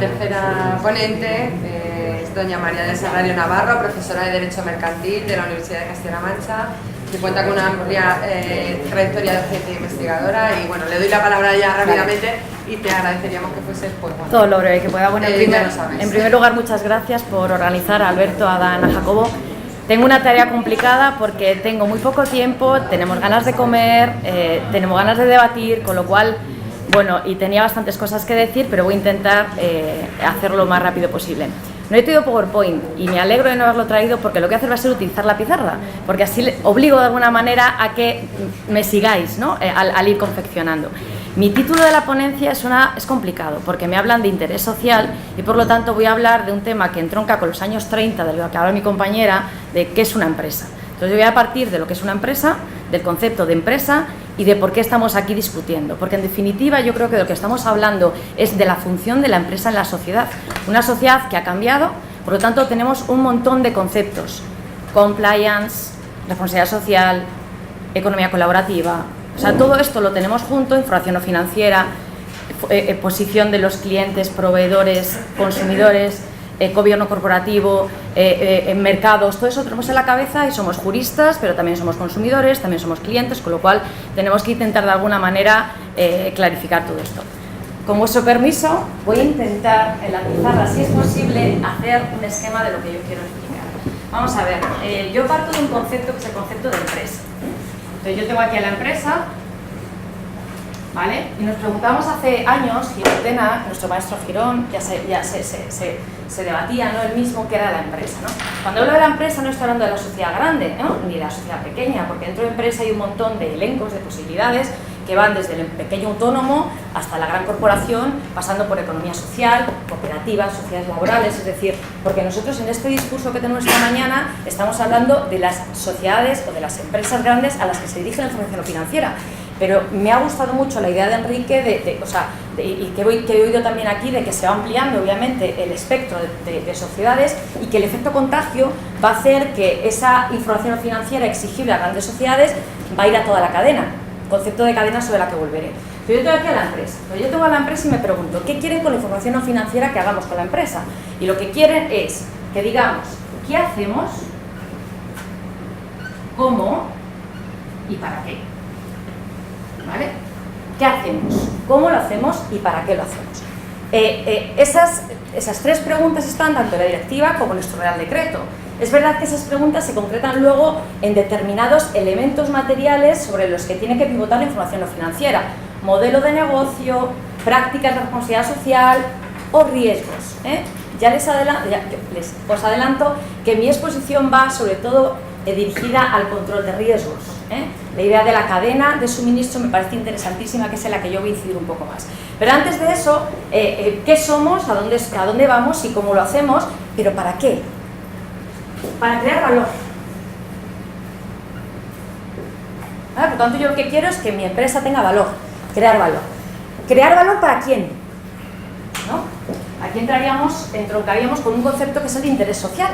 tercera ponente es doña María del Sagrario Navarro, profesora de Derecho Mercantil de la Universidad de Castilla-La Mancha, que cuenta con una amplia trayectoria docente e investigadora. Y bueno, le doy la palabra ya rápidamente y te agradeceríamos que fuese pues, bueno, todo lo breve que pueda. Bueno, en primer lugar, muchas gracias por organizar, a Alberto, a Dan, a Jacobo. Tengo una tarea complicada porque tengo muy poco tiempo, tenemos ganas de comer, tenemos ganas de debatir, con lo cual, bueno, y tenía bastantes cosas que decir, pero voy a intentar hacerlo lo más rápido posible. No he traído PowerPoint y me alegro de no haberlo traído porque lo que voy a hacer va a ser utilizar la pizarra, porque así obligo de alguna manera a que me sigáis, ¿no? Al ir confeccionando. Mi título de la ponencia es complicado porque me hablan de interés social y por lo tanto voy a hablar de un tema que entronca con los años 30, de lo que habla mi compañera, de qué es una empresa. Entonces yo voy a partir de lo que es una empresa, del concepto de empresa y de por qué estamos aquí discutiendo, porque en definitiva yo creo que de lo que estamos hablando es de la función de la empresa en la sociedad, una sociedad que ha cambiado, por lo tanto tenemos un montón de conceptos: compliance, responsabilidad social, economía colaborativa, o sea, todo esto lo tenemos junto, información no financiera, posición de los clientes, proveedores, consumidores, gobierno corporativo, mercados, todo eso lo tenemos en la cabeza y somos juristas, pero también somos consumidores, también somos clientes, con lo cual tenemos que intentar de alguna manera clarificar todo esto. Con vuestro permiso, voy a intentar en la pizarra, si es posible, hacer un esquema de lo que yo quiero explicar. Vamos a ver, yo parto de un concepto que es el concepto de empresa. Entonces yo tengo aquí a la empresa, ¿vale? Y nos preguntamos hace años, Girón, nuestro maestro Girón, ya se debatía, ¿no?, el mismo que era la empresa, ¿no? Cuando hablo de la empresa no estoy hablando de la sociedad grande, ¿no?, ni de la sociedad pequeña, porque dentro de empresa hay un montón de elencos, de posibilidades, que van desde el pequeño autónomo hasta la gran corporación, pasando por economía social, cooperativas, sociedades laborales, es decir, porque nosotros en este discurso que tenemos esta mañana estamos hablando de las sociedades o de las empresas grandes a las que se dirige la información financiera. Pero me ha gustado mucho la idea de Enrique, y que he oído también aquí, de que se va ampliando obviamente el espectro de sociedades y que el efecto contagio va a hacer que esa información financiera exigible a grandes sociedades va a ir a toda la cadena, concepto de cadena sobre la que volveré. Pero yo tengo aquí a la empresa, yo tengo a la empresa y me pregunto, ¿qué quieren con la información no financiera que hagamos con la empresa? Y lo que quieren es que digamos, ¿qué hacemos? ¿Cómo? ¿Y para qué? ¿Vale? ¿Qué hacemos? ¿Cómo lo hacemos? ¿Y para qué lo hacemos? Esas tres preguntas están tanto en la directiva como en nuestro Real Decreto. Es verdad que esas preguntas se concretan luego en determinados elementos materiales sobre los que tiene que pivotar la información no financiera: modelo de negocio, prácticas de responsabilidad social o riesgos. Ya os adelanto que mi exposición va sobre todo dirigida al control de riesgos. La idea de la cadena de suministro me parece interesantísima, que es en la que yo voy a incidir un poco más. Pero antes de eso, ¿qué somos? ¿A dónde vamos? ¿Y cómo lo hacemos? ¿Pero para qué? Para crear valor. ¿Vale? Por lo tanto, yo lo que quiero es que mi empresa tenga valor, crear valor. ¿Crear valor para quién? ¿No? Aquí entroncaríamos con un concepto que es el de interés social,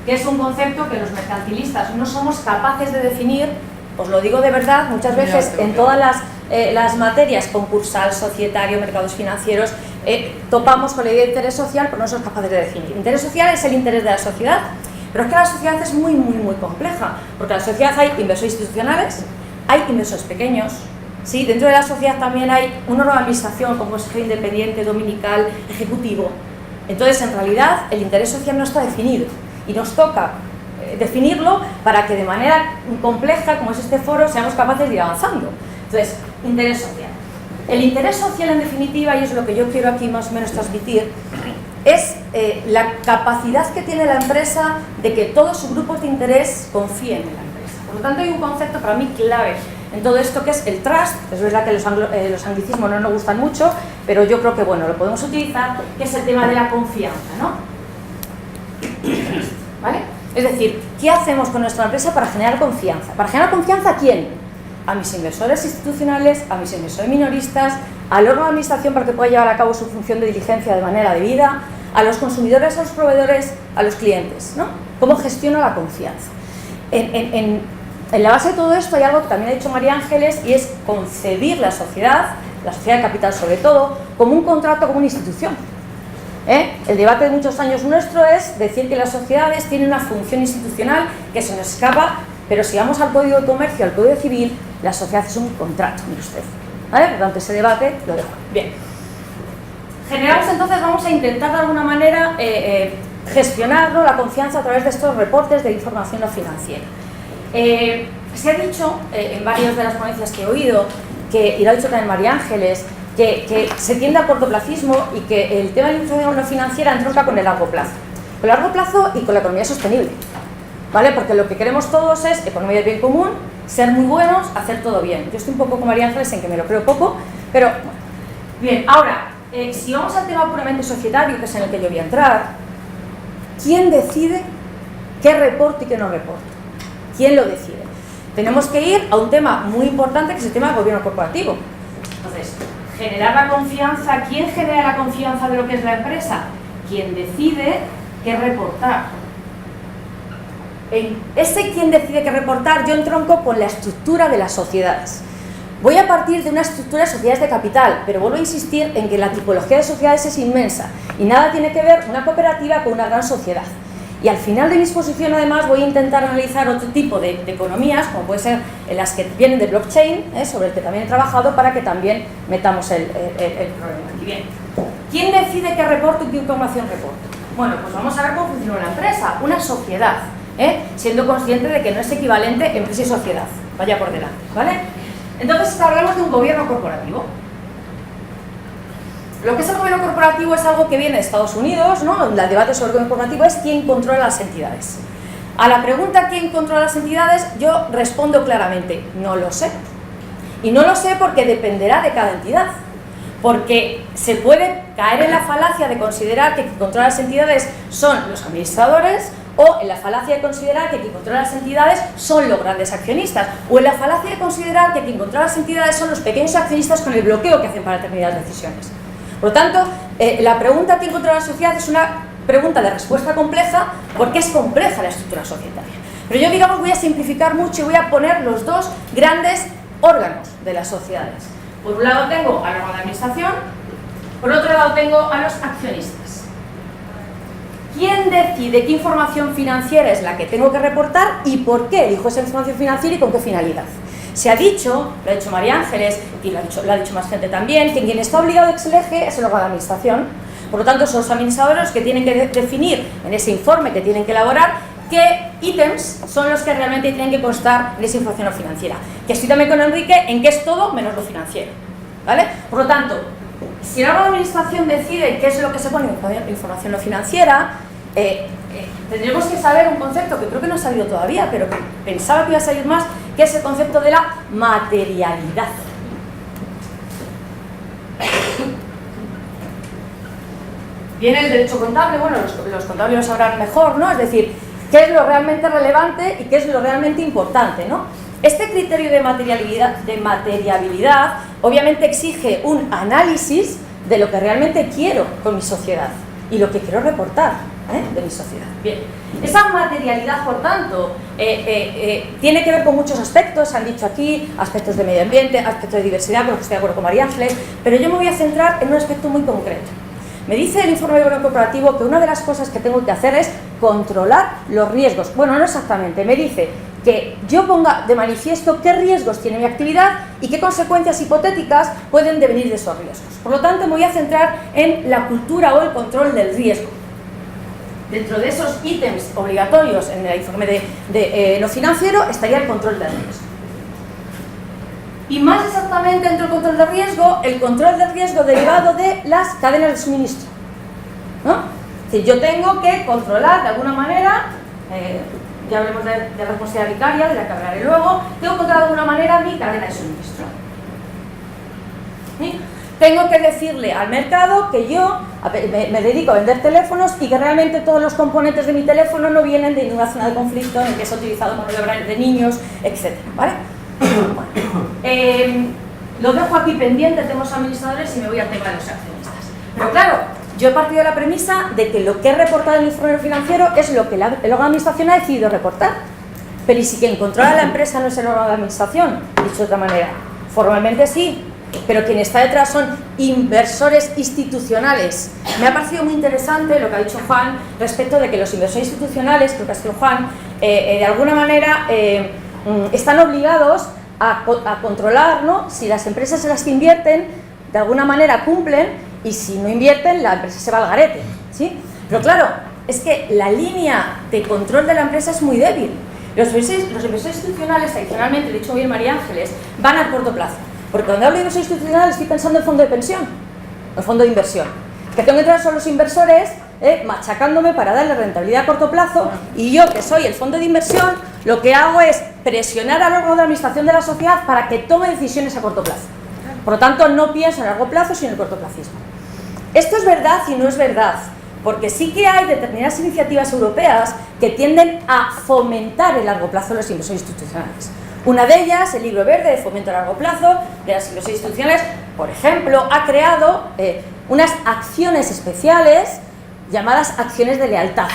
que es un concepto que los mercantilistas no somos capaces de definir. Os lo digo de verdad, muchas veces en todas las materias, concursal, societario, mercados financieros, topamos con la idea de interés social, pero no somos capaces de definir. Interés social es el interés de la sociedad, pero es que la sociedad es muy, muy, muy compleja, porque en la sociedad hay inversores institucionales, hay inversores pequeños, ¿sí? Dentro de la sociedad también hay un órgano de administración como consejero independiente, dominical, ejecutivo. Entonces, en realidad, el interés social no está definido. Y nos toca definirlo para que de manera compleja, como es este foro, seamos capaces de ir avanzando. Entonces, interés social. El interés social, en definitiva, y es lo que yo quiero aquí más o menos transmitir, es la capacidad que tiene la empresa de que todos sus grupos de interés confíen en la empresa. Por lo tanto, hay un concepto para mí clave en todo esto, que es el trust. Es verdad que los anglicismos no nos gustan mucho, pero yo creo que bueno, lo podemos utilizar, que es el tema de la confianza, ¿no? ¿Vale? Es decir, ¿qué hacemos con nuestra empresa para generar confianza? ¿Para generar confianza a quién? A mis inversores institucionales, a mis inversores minoristas, al órgano de administración para que pueda llevar a cabo su función de diligencia de manera debida, a los consumidores, a los proveedores, a los clientes, ¿no? ¿Cómo gestiono la confianza? En la base de todo esto hay algo que también ha dicho María Ángeles, y es concebir la sociedad de capital sobre todo, como un contrato, como una institución. El debate de muchos años nuestro es decir que las sociedades tienen una función institucional que se nos escapa, pero si vamos al Código de Comercio, al Código Civil, la sociedad es un contrato, mire usted. ¿Vale? Por tanto, ese debate lo dejo. Bien. Generamos entonces, vamos a intentar de alguna manera gestionar, ¿no?, la confianza a través de estos reportes de información no financiera. Se ha dicho en varias de las ponencias que he oído, y lo ha dicho también María Ángeles, que se tiende al cortoplacismo y que el tema de la información no financiera entronca con el largo plazo. Con el largo plazo y con la economía sostenible, ¿vale? Porque lo que queremos todos es economía del bien común, ser muy buenos, hacer todo bien. Yo estoy un poco con María Ángeles en que me lo creo poco, pero bueno. Bien, ahora, si vamos al tema puramente societario, que es en el que yo voy a entrar, ¿quién decide qué reporte y qué no reporte? ¿Quién lo decide? Tenemos que ir a un tema muy importante, que es el tema del gobierno corporativo. Entonces, generar la confianza. ¿Quién genera la confianza de lo que es la empresa? Quien decide qué reportar. En ese quien decide qué reportar, yo entronco con la estructura de las sociedades. Voy a partir de una estructura de sociedades de capital, pero vuelvo a insistir en que la tipología de sociedades es inmensa y nada tiene que ver una cooperativa con una gran sociedad. Y al final de mi exposición, además, voy a intentar analizar otro tipo de economías, como puede ser en las que vienen de blockchain, sobre el que también he trabajado, para que también metamos el problema. Y bien, ¿quién decide qué reporte y qué información reporte? Bueno, pues vamos a ver cómo funciona una empresa, una sociedad, siendo consciente de que no es equivalente empresa y sociedad, vaya por delante, ¿vale? Entonces hablamos de un gobierno corporativo. Lo que es el gobierno corporativo es algo que viene de Estados Unidos, ¿no? El debate sobre el gobierno corporativo es quién controla las entidades. A la pregunta quién controla las entidades, yo respondo claramente, no lo sé. Y no lo sé porque dependerá de cada entidad. Porque se puede caer en la falacia de considerar que quien controla las entidades son los administradores, o en la falacia de considerar que quien controla las entidades son los grandes accionistas, o en la falacia de considerar que quien controla las entidades son los pequeños accionistas con el bloqueo que hacen para determinadas decisiones. Por lo tanto, la pregunta ¿quién controla la sociedad? Es una pregunta de respuesta compleja porque es compleja la estructura societaria. Pero yo, digamos, voy a simplificar mucho y voy a poner los dos grandes órganos de las sociedades. Por un lado tengo al órgano de administración, por otro lado tengo a los accionistas. ¿Quién decide qué información financiera es la que tengo que reportar y por qué elijo esa información financiera y con qué finalidad? Se ha dicho, lo ha dicho María Ángeles y lo ha dicho más gente también, que quien está obligado ex lege es el órgano de administración. Por lo tanto, son los administradores los que tienen que definir en ese informe que tienen que elaborar qué ítems son los que realmente tienen que constar en esa información financiera. Que estoy también con Enrique en que es todo menos lo financiero, ¿vale? Por lo tanto, si el órgano de administración decide qué es lo que se pone en información no financiera, tendremos que saber un concepto que creo que no ha salido todavía, pero que pensaba que iba a salir más, que es el concepto de la materialidad. Viene el derecho contable, bueno, los contables lo sabrán mejor, ¿no? Es decir, qué es lo realmente relevante y qué es lo realmente importante, ¿no? Este criterio de materiabilidad obviamente exige un análisis de lo que realmente quiero con mi sociedad y lo que quiero reportar de mi sociedad. Bien, esa materialidad, por tanto, tiene que ver con muchos aspectos, se han dicho aquí, aspectos de medio ambiente, aspectos de diversidad, con los que estoy de acuerdo con María Ángeles, pero yo me voy a centrar en un aspecto muy concreto. Me dice el informe de gobierno corporativo que una de las cosas que tengo que hacer es controlar los riesgos. Bueno, no exactamente, me dice que yo ponga de manifiesto qué riesgos tiene mi actividad y qué consecuencias hipotéticas pueden devenir de esos riesgos. Por lo tanto, me voy a centrar en la cultura o el control del riesgo. Dentro de esos ítems obligatorios en el informe de lo financiero estaría el control del riesgo. Y más exactamente dentro del control del riesgo, el control del riesgo derivado de las cadenas de suministro, ¿no? Es decir, yo tengo que controlar de alguna manera, ya hablemos de responsabilidad vicaria, de la que hablaré luego, tengo que controlar de alguna manera mi cadena de suministro. ¿Sí? Tengo que decirle al mercado que yo me dedico a vender teléfonos y que realmente todos los componentes de mi teléfono no vienen de ninguna zona de conflicto en el que es utilizado como de niños, etc. ¿Vale? Bueno, lo dejo aquí pendiente, tenemos administradores y me voy al tema de los accionistas. Pero claro, yo he partido de la premisa de que lo que he reportado en el informe financiero es lo que el órgano de administración ha decidido reportar. Pero ¿y si quien controla la empresa no es el órgano de administración? Dicho de otra manera, formalmente sí, pero quien está detrás son inversores institucionales. Me ha parecido muy interesante lo que ha dicho Juan respecto de que los inversores institucionales, creo que ha sido Juan, de alguna manera están obligados a controlar, ¿no?, si las empresas en las que invierten de alguna manera cumplen, y si no invierten la empresa se va al garete, ¿sí? Pero claro, es que la línea de control de la empresa es muy débil. Los inversores institucionales, tradicionalmente, dicho bien María Ángeles, van a corto plazo. Porque cuando hablo de inversión institucional estoy pensando en fondo de pensión, en fondo de inversión. Que tengo que entrar son los inversores machacándome para darle rentabilidad a corto plazo, y yo, que soy el fondo de inversión, lo que hago es presionar al órgano de administración de la sociedad para que tome decisiones a corto plazo. Por lo tanto, no pienso en largo plazo, sino en el cortoplacismo. Esto es verdad y no es verdad, porque sí que hay determinadas iniciativas europeas que tienden a fomentar el largo plazo de los inversores institucionales. Una de ellas, el Libro Verde de Fomento a Largo Plazo de las Inversiones Institucionales, por ejemplo, ha creado unas acciones especiales llamadas acciones de lealtad.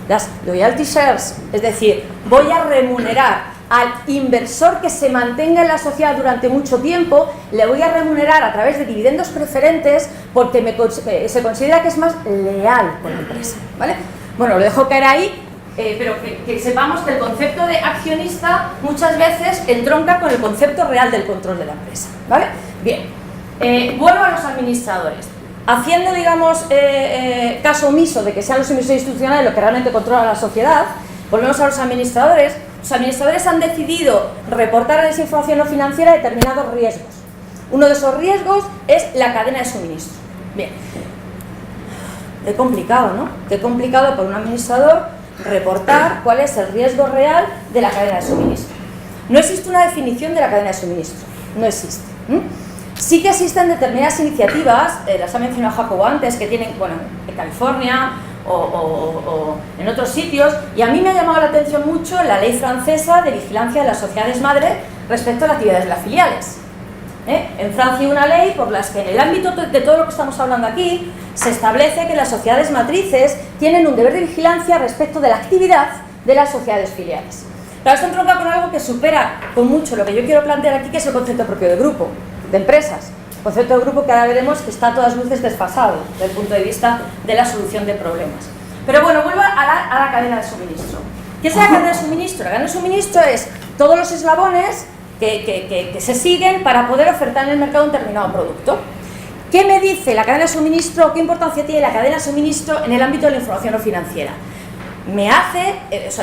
Las loyalty shares, es decir, voy a remunerar al inversor que se mantenga en la sociedad durante mucho tiempo, le voy a remunerar a través de dividendos preferentes porque se considera que es más leal con la empresa, ¿vale? Bueno, lo dejo caer ahí. Pero que sepamos que el concepto de accionista muchas veces entronca con el concepto real del control de la empresa, ¿vale? Bien, vuelvo a los administradores. Haciendo, digamos, caso omiso de que sean los inversores institucionales los que realmente controlan la sociedad, volvemos a los administradores. Los administradores han decidido reportar en esa información no financiera determinados riesgos. Uno de esos riesgos es la cadena de suministro. Bien, qué complicado, ¿no? Qué complicado para un administrador reportar cuál es el riesgo real de la cadena de suministro. No existe una definición de la cadena de suministro, no existe. Sí que existen determinadas iniciativas, las ha mencionado Jacobo antes, que tienen, bueno, en California o en otros sitios, y a mí me ha llamado la atención mucho la ley francesa de vigilancia de las sociedades madre respecto a las actividades de las filiales. En Francia hay una ley por la que en el ámbito de todo lo que estamos hablando aquí se establece que las sociedades matrices tienen un deber de vigilancia respecto de la actividad de las sociedades filiales. Pero esto entronca con algo que supera con mucho lo que yo quiero plantear aquí, que es el concepto propio de grupo, de empresas. El concepto de grupo que ahora veremos que está a todas luces desfasado desde el punto de vista de la solución de problemas. Pero bueno, vuelvo a la cadena de suministro. ¿Qué es la cadena de suministro? La cadena de suministro es todos los eslabones que se siguen para poder ofertar en el mercado un determinado producto. ¿Qué me dice la cadena de suministro? ¿Qué importancia tiene la cadena de suministro en el ámbito de la información no financiera?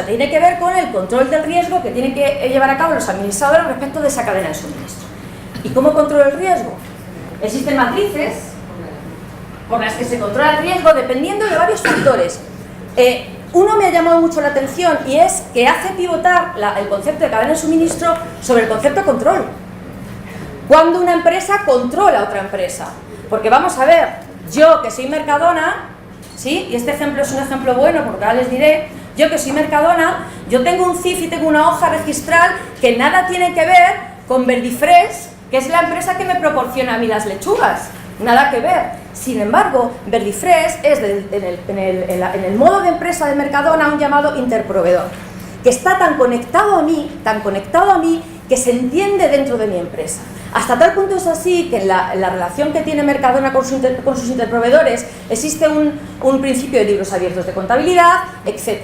Tiene que ver con el control del riesgo que tienen que llevar a cabo los administradores respecto de esa cadena de suministro. ¿Y cómo controlo el riesgo? Existen matrices por las que se controla el riesgo dependiendo de varios factores. Uno me ha llamado mucho la atención y es que hace pivotar el concepto de cadena de suministro sobre el concepto de control. Cuando una empresa controla a otra empresa. Porque vamos a ver, yo que soy Mercadona, ¿sí? Y este ejemplo es un ejemplo bueno porque ahora les diré, yo que soy Mercadona, yo tengo un CIF y tengo una hoja registral que nada tiene que ver con Verdifresh, que es la empresa que me proporciona a mí las lechugas. Nada que ver. Sin embargo, Verdifresh es en el modo de empresa de Mercadona un llamado interproveedor, que está tan conectado a mí, que se entiende dentro de mi empresa. Hasta tal punto es así que en la relación que tiene Mercadona con sus interproveedores existe un principio de libros abiertos de contabilidad, etc.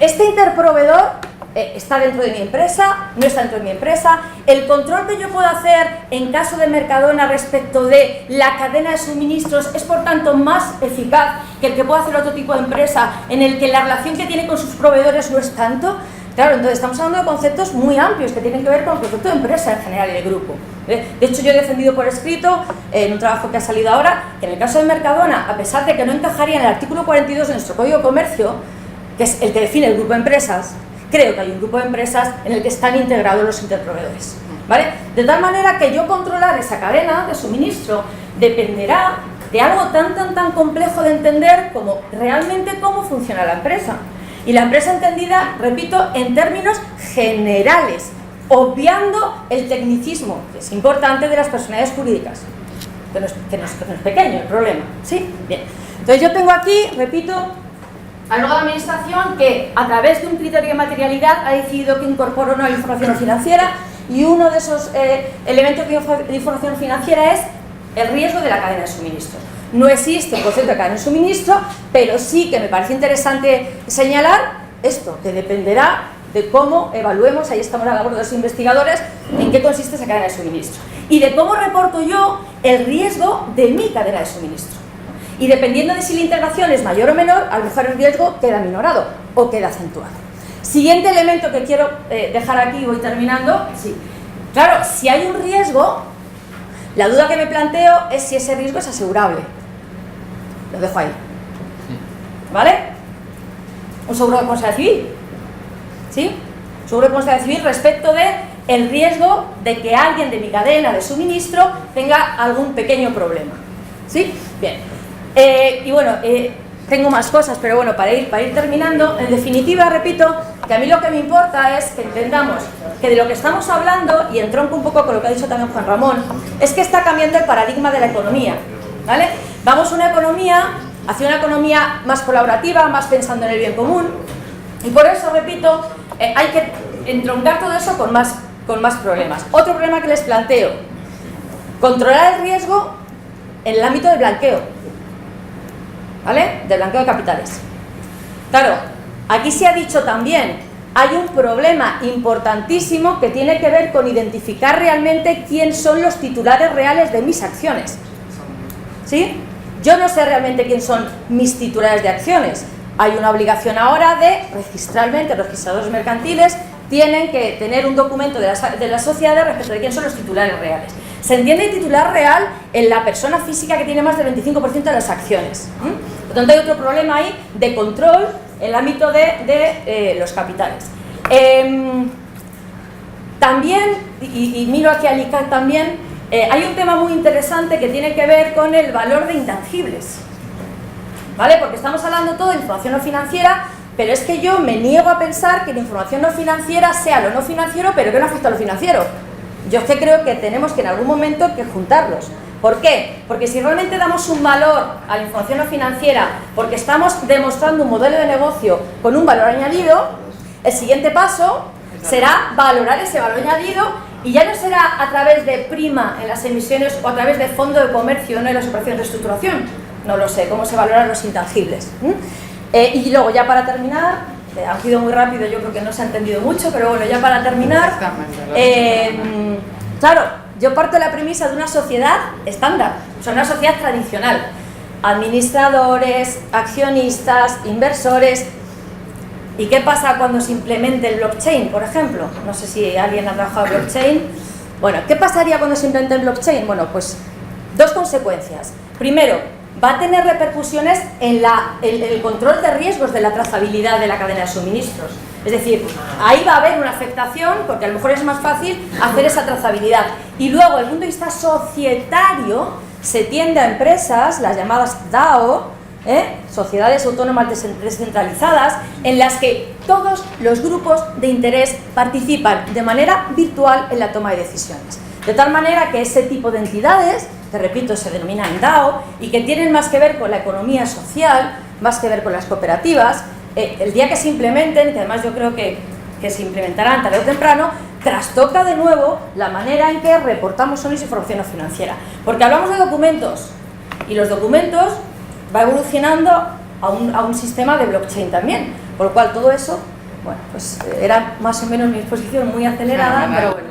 Este interproveedor está dentro de mi empresa, no está dentro de mi empresa. El control que yo puedo hacer en caso de Mercadona respecto de la cadena de suministros es por tanto más eficaz que el que puede hacer otro tipo de empresa en el que la relación que tiene con sus proveedores no es tanto. Claro, entonces estamos hablando de conceptos muy amplios que tienen que ver con el concepto de empresa en general y de grupo. De hecho, yo he defendido por escrito, en un trabajo que ha salido ahora, que en el caso de Mercadona, a pesar de que no encajaría en el artículo 42 de nuestro Código de Comercio, que es el que define el grupo de empresas, creo que hay un grupo de empresas en el que están integrados los interproveedores, ¿vale? De tal manera que yo controlar esa cadena de suministro dependerá de algo tan complejo de entender como realmente cómo funciona la empresa. Y la empresa entendida, repito, en términos generales, obviando el tecnicismo, que es importante, de las personalidades jurídicas, que no es pequeño el problema, ¿sí? Bien. Entonces yo tengo aquí, repito, al órgano de administración que a través de un criterio de materialidad ha decidido que incorpora o no la información financiera, y uno de esos elementos de información financiera es el riesgo de la cadena de suministros. No existe un concepto de cadena de suministro, pero sí que me parece interesante señalar esto, que dependerá de cómo evaluemos, ahí estamos a la labor de los investigadores, en qué consiste esa cadena de suministro. Y de cómo reporto yo el riesgo de mi cadena de suministro. Y dependiendo de si la integración es mayor o menor, a lo mejor el riesgo queda minorado o queda acentuado. Siguiente elemento que quiero dejar aquí, voy terminando. Sí. Claro, si hay un riesgo, la duda que me planteo es si ese riesgo es asegurable. Lo dejo ahí. ¿Vale? Un seguro de responsabilidad civil. ¿Sí? Un seguro de responsabilidad civil respecto de el riesgo de que alguien de mi cadena de suministro tenga algún pequeño problema. ¿Sí? Bien. Y bueno, tengo más cosas, pero bueno, para ir terminando, en definitiva, repito, que a mí lo que me importa es que entendamos que de lo que estamos hablando, y entronco un poco con lo que ha dicho también Juan Ramón, es que está cambiando el paradigma de la economía, ¿vale? Vamos a una economía, hacia una economía más colaborativa, más pensando en el bien común, y por eso, repito, hay que entroncar todo eso con más problemas. Otro problema que les planteo, controlar el riesgo en el ámbito del blanqueo, ¿vale? Del blanqueo de capitales. Claro, aquí se ha dicho también, hay un problema importantísimo que tiene que ver con identificar realmente quién son los titulares reales de mis acciones. ¿Sí? Yo no sé realmente quién son mis titulares de acciones. Hay una obligación ahora de registrarme, los registradores mercantiles tienen que tener un documento de la sociedad respecto de quién son los titulares reales. Se entiende titular real en la persona física que tiene más del 25% de las acciones. Por lo tanto, hay otro problema ahí de control en el ámbito de los capitales. También, y miro aquí al ICAT también, hay un tema muy interesante que tiene que ver con el valor de intangibles. ¿Vale? Porque estamos hablando todo de información no financiera, pero es que yo me niego a pensar que la información no financiera sea lo no financiero, pero que no afecta a lo financiero. Yo es que creo que tenemos que en algún momento que juntarlos. ¿Por qué? Porque si realmente damos un valor a la información no financiera, porque estamos demostrando un modelo de negocio con un valor añadido, el siguiente paso será valorar ese valor añadido, y ya no será a través de prima en las emisiones o a través de fondo de comercio en las operaciones de reestructuración. No lo sé, cómo se valoran los intangibles. Y luego, ya para terminar, ha sido muy rápido, yo creo que no se ha entendido mucho, pero bueno, ya para terminar, claro, yo parto de la premisa de una sociedad estándar, o sea, una sociedad tradicional. Administradores, accionistas, inversores. ¿Y qué pasa cuando se implemente el blockchain, por ejemplo? No sé si alguien ha trabajado en blockchain. Bueno, ¿qué pasaría cuando se implemente el blockchain? Bueno, pues dos consecuencias. Primero, va a tener repercusiones en el control de riesgos de la trazabilidad de la cadena de suministros. Es decir, ahí va a haber una afectación, porque a lo mejor es más fácil hacer esa trazabilidad. Y luego, desde el punto de vista societario, se tiende a empresas, las llamadas DAO, sociedades autónomas descentralizadas, en las que todos los grupos de interés participan de manera virtual en la toma de decisiones. De tal manera que ese tipo de entidades, que repito, se denominan DAO, y que tienen más que ver con la economía social, más que ver con las cooperativas, el día que se implementen, que además yo creo que se implementarán tarde o temprano, trastoca de nuevo la manera en que reportamos esa información no financiera. Porque hablamos de documentos, y los documentos va evolucionando a un sistema de blockchain también, por lo cual todo eso, bueno, pues era más o menos mi exposición muy acelerada, pero bueno.